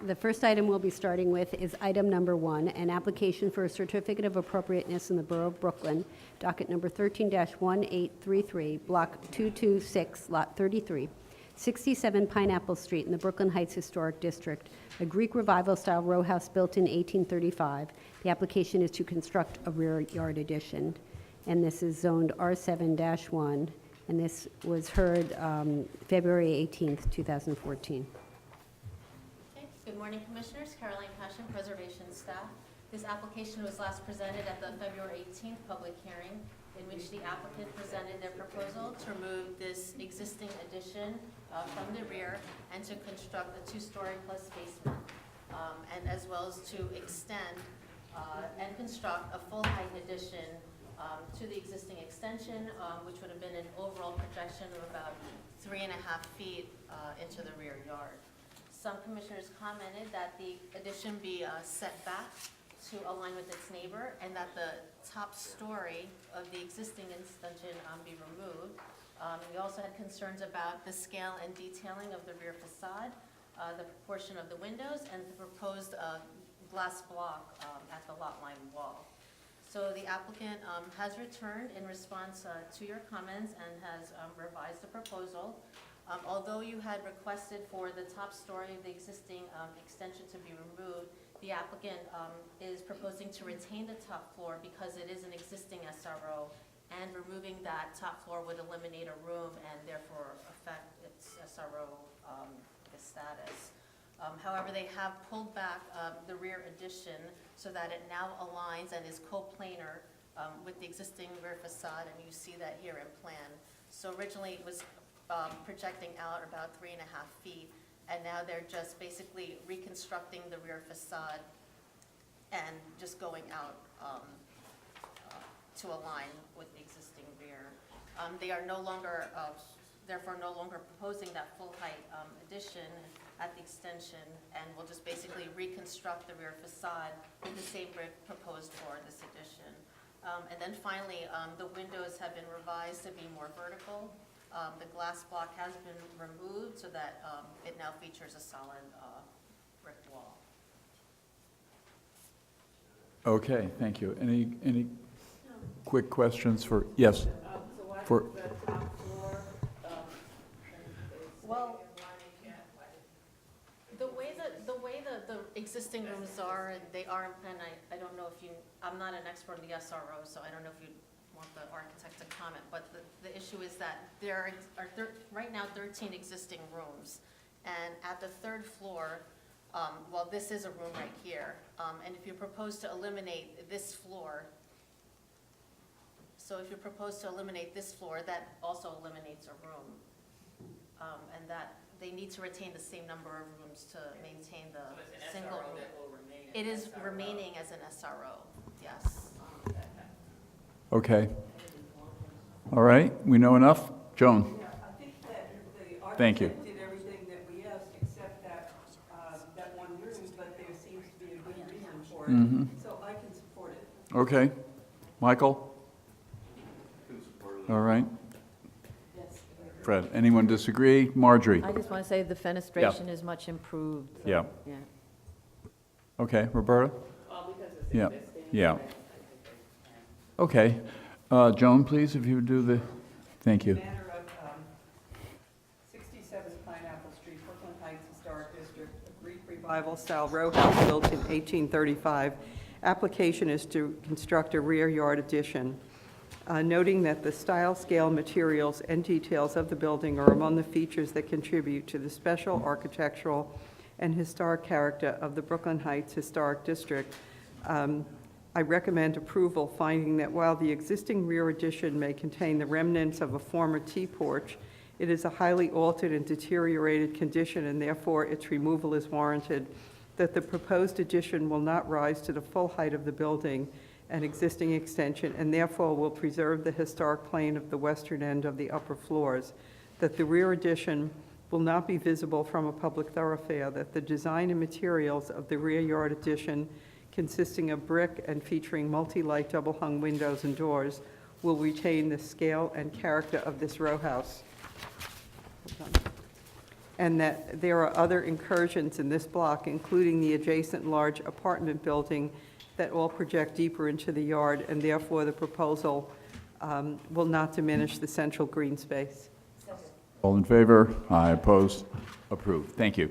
The first item we'll be starting with is item number 1, an application for a certificate of appropriateness in the Borough of Brooklyn, docket number 13-1833, block 226, lot 33, 67 Pineapple Street in the Brooklyn Heights Historic District, a Greek Revival-style row house built in 1835. The application is to construct a rear yard addition, and this is zoned R7-1, and this was heard February 18th, 2014. Good morning, Commissioners. Caroline Passion, Preservation Staff. This application was last presented at the February 18th public hearing, in which the applicant presented their proposal to remove this existing addition from the rear and to construct a 2-story plus basement, and as well as to extend and construct a full-height addition to the existing extension, which would have been an overall projection of about 3.5 feet into the rear yard. Some commissioners commented that the addition be set back to align with its neighbor and that the top story of the existing extension be removed. We also had concerns about the scale and detailing of the rear facade, the proportion of the windows, and the proposed glass block at the lot line wall. So the applicant has returned in response to your comments and has revised the proposal. Although you had requested for the top story of the existing extension to be removed, the applicant is proposing to retain the top floor because it is an existing SRO, and removing that top floor would eliminate a room and therefore affect its SRO status. However, they have pulled back the rear addition so that it now aligns and is coplanar with the existing rear facade, and you see that here in plan. So originally it was projecting out about 3.5 feet, and now they're just basically reconstructing the rear facade and just going out to align with the existing rear. They are no longer, therefore no longer proposing that full height addition at the extension, and will just basically reconstruct the rear facade with the same brick proposed for this addition. And then finally, the windows have been revised to be more vertical. The glass block has been removed so that it now features a solid brick wall. Okay, thank you. Any quick questions for, yes? For the top floor, Well, the way the existing rooms are, they are in plan. I don't know if you, I'm not an expert in the SRO, so I don't know if you want the architect to comment, but the issue is that there are right now 13 existing rooms, and at the 3rd floor, well, this is a room right here, and if you propose to eliminate this floor, so if you propose to eliminate this floor, that also eliminates a room, and that they need to retain the same number of rooms to maintain the single room. that will remain It is SRO. remaining as an SRO, yes. Okay. All right, we know enough? Joan? Yeah, I think that the Thank you. architect did everything that we asked except that, that one room, but there seems to be a good reason for it. Mm-hmm. So I can support it. Okay. Michael? All right. Fred, anyone disagree? Marjorie? I just want to say the fenestration is much improved. so, Yeah. Yeah. Okay, Roberta? Well, because it's Yeah, existing. yeah. Okay. Joan, please, if you would do the, thank you. Manner of 67 Pineapple Street, Brooklyn Heights Historic District, a Greek Revival-style row house built in 1835. Application is to construct a rear yard addition. Noting that the style, scale, materials, and details of the building are among the features that contribute to the special architectural and historic character of the Brooklyn Heights Historic District, I recommend approval, finding that while the existing rear addition may contain the remnants of a former T-porch, it is a highly altered and deteriorated condition, and therefore its removal is warranted, that the proposed addition will not rise to the full height of the building and existing extension, and therefore will preserve the historic plane of the western end of the upper floors, that the rear addition will not be visible from a public thoroughfare, that the design and materials of the rear yard addition, consisting of brick and featuring multi-light double-hung windows and doors, will retain the scale and character of this row house. and that there are other incursions in this block, including the adjacent large apartment building, that all project deeper into the yard, and therefore the proposal will not diminish the central green space. All in favor? Aye. Opposed? Approved. Thank you.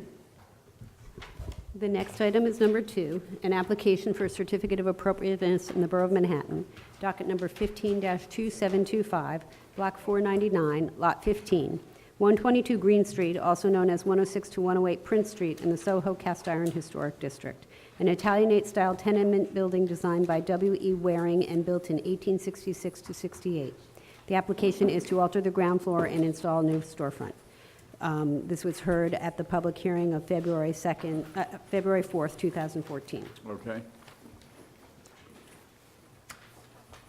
The next item is number 2, an application for a certificate of appropriateness in the Borough of Manhattan, docket number 15-2725, Block 499, Lot 15, 122 Greene Street, also known as 106 to 108 Prince Street in the Soho-Cast Iron Historic District, an Italianate-style tenement building designed by W.E. Waring and built in 1866 to 68. The application is to alter the ground floor and install a new storefront. This was heard at the public hearing of February 4th, 2014. Okay.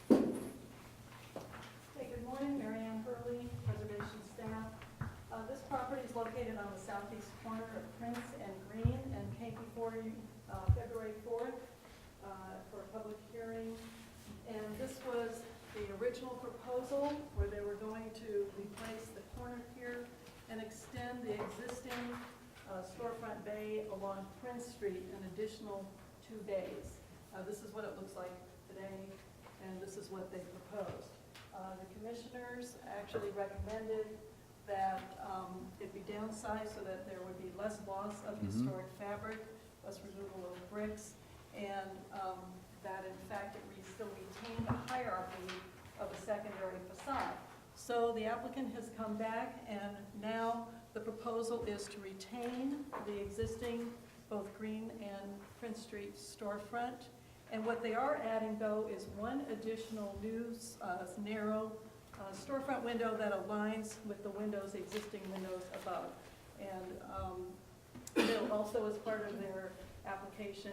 Hey, good morning, Mary Ann Hurley, Preservation staff. This property is located on the southeast corner of Prince and Greene and came before you February 4th for a public hearing. And this was the original proposal where they were going to replace the corner here and extend the existing storefront bay along Prince Street an additional 2 bays. This is what it looks like today, and this is what they proposed. The commissioners actually recommended that it be downsized so that there would be less loss of historic fabric, less removal of bricks, and that in fact it still retained a hierarchy of a secondary facade. So the applicant has come back, and now the proposal is to retain the existing both Greene and Prince Street storefront. And what they are adding, though, is one additional new narrow storefront window that aligns with the windows, existing windows above. And they'll also, as part of their application,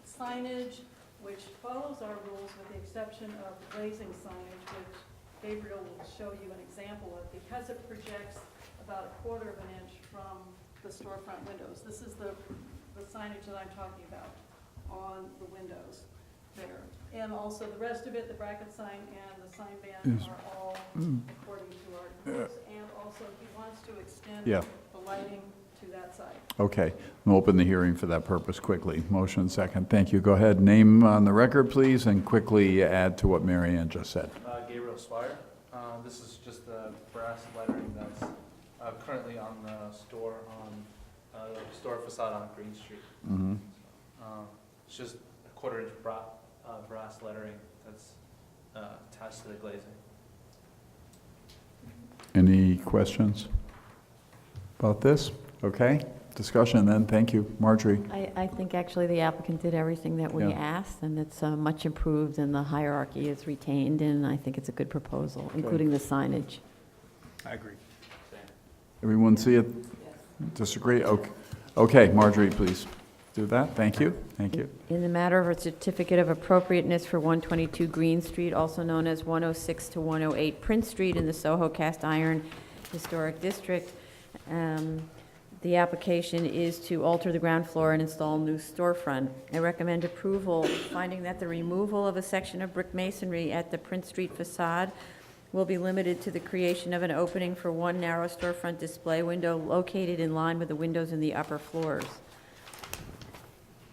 signage, which follows our rules with the exception of glazing signage, which Gabriel will show you an example of, because it projects about 1/4 of an inch from the storefront windows. This is the signage that I'm talking about on the windows there. And also the rest of it, the bracket sign and the sign band are all according to our rules. And also he wants to extend the lighting to that side. Okay. We'll open the hearing for that purpose quickly. Motion second. Thank you. Go ahead. Name on the record, please, and quickly add to what Mary Ann just said. Gabriel Swire. This is just the brass lettering that's currently on the store facade on Greene Street. Mm-hmm. It's just a 1/4 inch brass lettering that's attached to the glazing. Any questions about this? Okay. Discussion then. Thank you. Marjorie? I think actually the applicant did everything that we Yeah. asked, and it's much improved, and the hierarchy is retained, and I think it's a good proposal, including the signage. I agree. Everyone see it? Disagree? Okay, Marjorie, please do that. Thank you. Thank you. In the matter of a certificate of appropriateness for 122 Greene Street, also known as 106 to 108 Prince Street in the Soho-Cast Iron Historic District, the application is to alter the ground floor and install a new storefront. I recommend approval, finding that the removal of a section of brick masonry at the Prince Street facade will be limited to the creation of an opening for one narrow storefront display window located in line with the windows in the upper floors.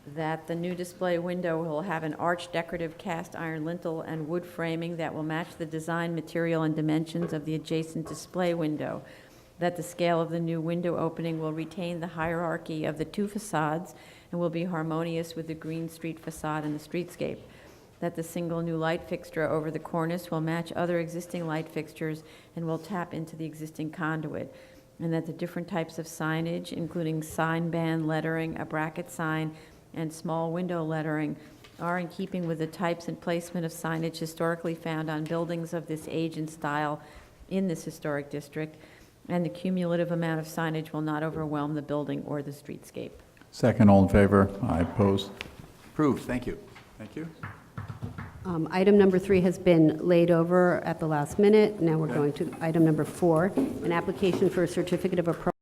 That the new display window will have an arched decorative cast iron lintel and wood framing that will match the design material and dimensions of the adjacent display window. That the scale of the new window opening will retain the hierarchy of the 2 facades and will be harmonious with the Greene Street facade and the streetscape. That the single new light fixture over the cornice will match other existing light fixtures and will tap into the existing conduit. And that the different types of signage, including sign band lettering, a bracket sign, and small window lettering, are in keeping with the types and placement of signage historically found on buildings of this age and style in this historic district, and the cumulative amount of signage will not overwhelm the building or the streetscape. Second, all in favor? Aye. Opposed? Approved. Thank you. Thank you. Item number 3 has been laid over at the last minute. Now we're going to item number 4, an application for a certificate of appropriateness